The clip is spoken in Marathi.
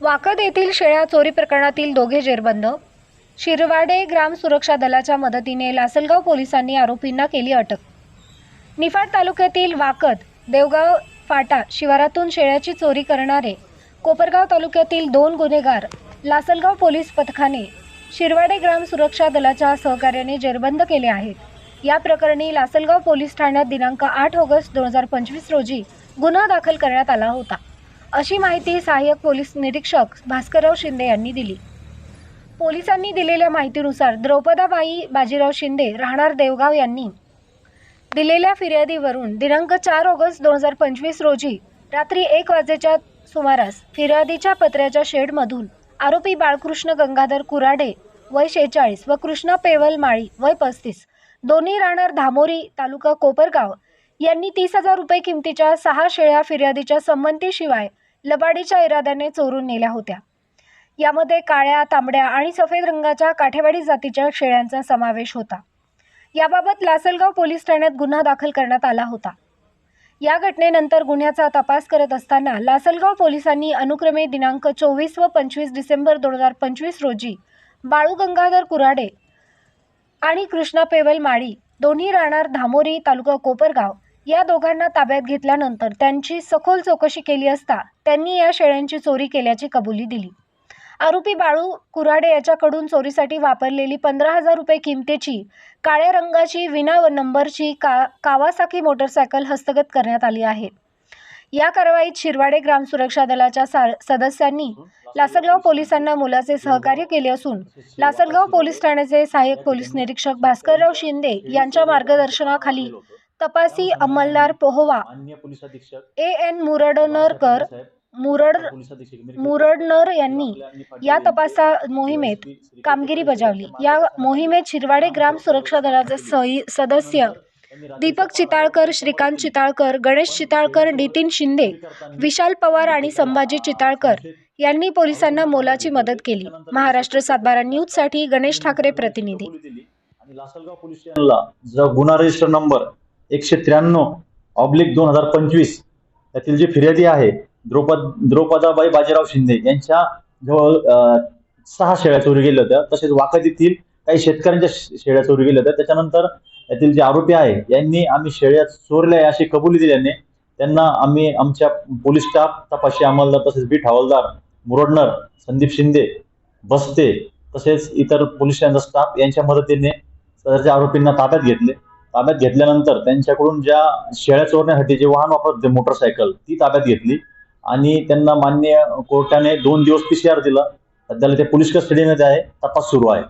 वाकद येथील शेळ्या चोरी प्रकरणातील दोघे जेरबंद. शिरवाडे ग्राम सुरक्षा दलाच्या मदतीने लासलगाव पोलिसांनी आरोपींना केली अटक. निफाड तालुक्यातील वाकद देवगाव फाटा शिवारातून शेळ्याची चोरी करणारे कोपरगाव तालुक्यातील 2 गुन्हेगार लासलगाव पोलीस पथकाने शिरवाडे ग्राम सुरक्षा दलाच्या सहकार्याने जेरबंद केले आहेत. या प्रकरणी लासलगाव पोलीस ठाण्यात दिनांक 8 ऑगस्ट 2025 रोजी गुन्हा दाखल करण्यात आला होता, अशी माहिती सहाय्यक पोलीस निरीक्षक भास्करराव शिंदे यांनी दिली. पोलिसांनी दिलेल्या माहितीनुसार द्रौपदाबाई बाजीराव शिंदे राहणार देवगाव यांनी दिलेल्या फिर्यादीवरून दिनांक 4 ऑगस्ट 2025 रोजी रात्री 1 वाजेच्या सुमारास फिर्यादीच्या पत्र्याच्या शेडमधून आरोपी बाळकृष्ण गंगाधर कुराडे वय 46 व कृष्णा पेवल माळी वय 35 दोन्ही राहणार धामोरी तालुका कोपरगाव यांनी 30,000 रुपये किमतीच्या 6 शेळ्या फिर्यादीच्या संमतीशिवाय लबाडीच्या इराद्याने चोरून नेल्या होत्या. यामध्ये काळ्या, तांबड्या आणि सफेद रंगाच्या काठेवाडी जातीच्या शेळ्यांचा समावेश होता. याबाबत लासलगाव पोलीस ठाण्यात गुन्हा दाखल करण्यात आला होता. या घटनेनंतर गुन्ह्याचा तपास करत असताना लासलगाव पोलिसांनी अनुक्रमे दिनांक 24 व 25 डिसेंबर 2025 रोजी बाळू गंगाधर कुराडे आणि कृष्णा पेवल माळी दोन्ही राहणार धामोरी तालुका कोपरगाव या दोघांना ताब्यात घेतल्यानंतर त्यांची सखोल चौकशी केली असता त्यांनी या शेळ्यांची चोरी केल्याची कबुली दिली. आरोपी बाळू कुराडे याच्याकडून चोरीसाठी वापरलेली 15,000 रुपये किमतीची काळ्या रंगाची विना नंबरची कावासाकी मोटरसायकल हस्तगत करण्यात आली आहे. या कारवाईत शिरवाडे ग्राम सुरक्षा दलाच्या सदस्यांनी लासलगाव पोलिसांना मोलाचे सहकार्य केले असून लासलगाव पोलीस ठाण्याचे सहाय्यक पोलीस निरीक्षक भास्करराव शिंदे यांच्या मार्गदर्शनाखाली तपासी अंमलदार पोहवा AN मुरडनर यांनी या तपास मोहिमेत कामगिरी बजावली. या मोहिमेत शिरवाडे ग्राम सुरक्षा दलाचे सदस्य दीपक चिताळकर, श्रीकांत चिताळकर, गणेश चिताळकर, नितीन शिंदे, विशाल पवार आणि संभाजी चिताळकर यांनी पोलिसांना मोलाची मदत केली. महाराष्ट्र 7/12 न्यूज साठी गणेश ठाकरे प्रतिनिधी. लासलगाव पोलीस स्टेशनला जो गुन्हा रजिस्टर नंबर 193/2025 यातील जी फिर्यादी आहे द्रौपदाबाई बाजीराव शिंदे यांच्या जवळ 6 शेळ्या चोरी गेल्या होत्या. तसेच वाकद येथील काही शेतकऱ्यांच्या शेळ्या चोरी गेल्या होत्या. त्याच्यानंतर यातील जे आरोपी आहे यांनी आम्ही शेळ्या चोरल्या अशी कबुली दिल्याने त्यांना आम्ही आमच्या पोलीस स्टाफ, तपासी अंमलदार तसेच बीट हवालदार मुरडनर, संदीप शिंदे, बस्ते तसेच इतर पोलीस स्टेशनचा स्टाफ यांच्या मदतीने सदरच्या आरोपींना ताब्यात घेतले. ताब्यात घेतल्यानंतर त्यांच्याकडून ज्या शेळ्या चोरण्यासाठी जे वाहन वापरत होते मोटरसायकल ती ताब्यात घेतली आणि त्यांना मान्य कोर्टाने 2 दिवस PCR दिला. सध्याला ते पोलीस कस्टडीमध्ये आहे. तपास सुरू आहे.